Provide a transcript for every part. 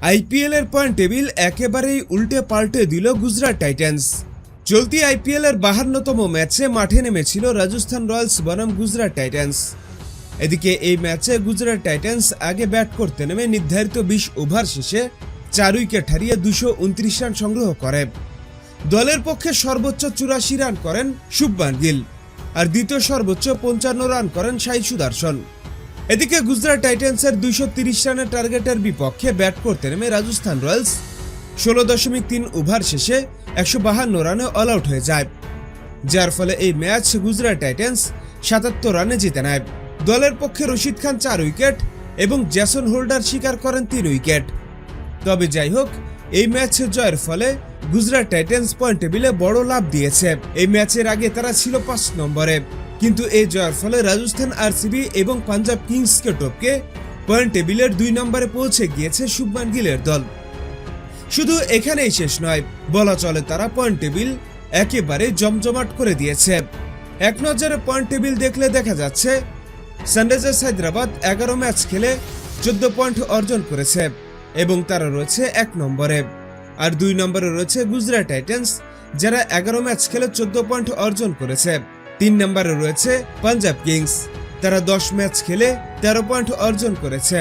IPL এর point table একেবারেই উল্টে পাল্টে দিল গুজরাট টাইটান্স। চলতি আইপিএল এর 52তম ম্যাচে মাঠে নেমেছিল রাজস্থান রয়্যালস বনাম গুজরাট টাইটান্স। এদিকে এই ম্যাচে গুজরাট টাইটান্স আগে ব্যাট করতে নেমে নির্ধারিত 20 ওভার শেষে 4 উইকেট হারিয়ে 229 রান সংগ্রহ করে। দলের পক্ষে সর্বোচ্চ 84 রান করেন শুভমান গিল, আর দ্বিতীয় সর্বোচ্চ 55 রান করেন সাই সুদর্শন। এদিকে গুজরাট টাইটান্সের 230 রানের টার্গেটের বিপক্ষে ব্যাট করতে নেমে রাজস্থান রয়্যালস 16.3 ওভার শেষে 152 রানে অল আউট হয়ে যায়, যার ফলে এই ম্যাচ গুজরাট টাইটান্স 77 রানে জিতে নেয়। দলের পক্ষে রশিদ খান 4 উইকেট এবং জেসন হোল্ডার শিকার করেন 3 উইকেট। তবে যাই হোক, এই ম্যাচে জয়ের ফলে গুজরাট টাইটান্স পয়েন্ট টেবিলে বড় লাভ দিয়েছে। এই ম্যাচের আগে তারা ছিল 5 নম্বরে, কিন্তু এই জয়ের ফলে রাজস্থান আরসিবি এবং পাঞ্জাব কিংসকে টপকে পয়েন্ট টেবিলের 2 নম্বরে পৌঁছে গিয়েছে শুভমান গিলের দল। শুধু এখানেই শেষ নয়, বলা চলে তারা পয়েন্ট টেবিল একেবারে জমজমাট করে দিয়েছে। এক নজরে পয়েন্ট টেবিল দেখলে দেখা যাচ্ছে সানরাইজার্স হায়দ্রাবাদ 11 ম্যাচ খেলে 14 পয়েন্ট অর্জন করেছে এবং তারা রয়েছে 1 নম্বরে, আর 2 নম্বরে রয়েছে গুজরাট টাইটান্স, যারা 11 ম্যাচ খেলে 14 পয়েন্ট অর্জন করেছে। 3 নম্বরে রয়েছে পাঞ্জাব কিংস, তারা 10 ম্যাচ খেলে 13 পয়েন্ট অর্জন করেছে।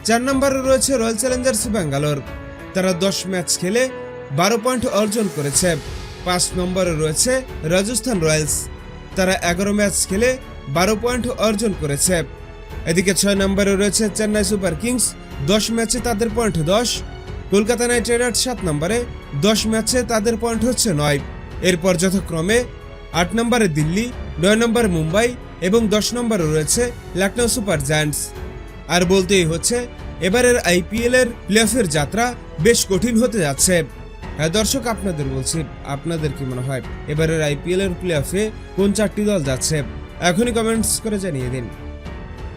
4 নম্বরে রয়েছে রয়্যাল চ্যালেঞ্জার্স ব্যাঙ্গালোর, তারা 10 ম্যাচ খেলে 12 পয়েন্ট অর্জন করেছে। 5 নম্বরে রয়েছে রাজস্থান রয়্যালস, তারা 11 ম্যাচ খেলে 12 পয়েন্ট অর্জন করেছে। এদিকে 6 নম্বরে রয়েছে চেন্নাই সুপার কিংস, 10 ম্যাচে তাদের পয়েন্ট 10। কলকাতা নাইট রাইডার্স 7 নম্বরে, 10 ম্যাচে তাদের পয়েন্ট হচ্ছে 9। এরপর যথাক্রমে 8 নম্বরে দিল্লি, 9 নম্বরে মুম্বাই এবং 10 নম্বরে রয়েছে লখনৌ সুপার জায়ান্টস। আর বলতেই হচ্ছে, এবারের আইপিএল এর প্লেঅফের যাত্রা বেশ কঠিন হতে যাচ্ছে। হ্যাঁ দর্শক, আপনাদের বলছি, আপনাদের কি মনে হয় এবারের আইপিএল এর প্লেঅফে কোন 4টি দল যাচ্ছে? এখনই কমেন্টস করে জানিয়ে দিন।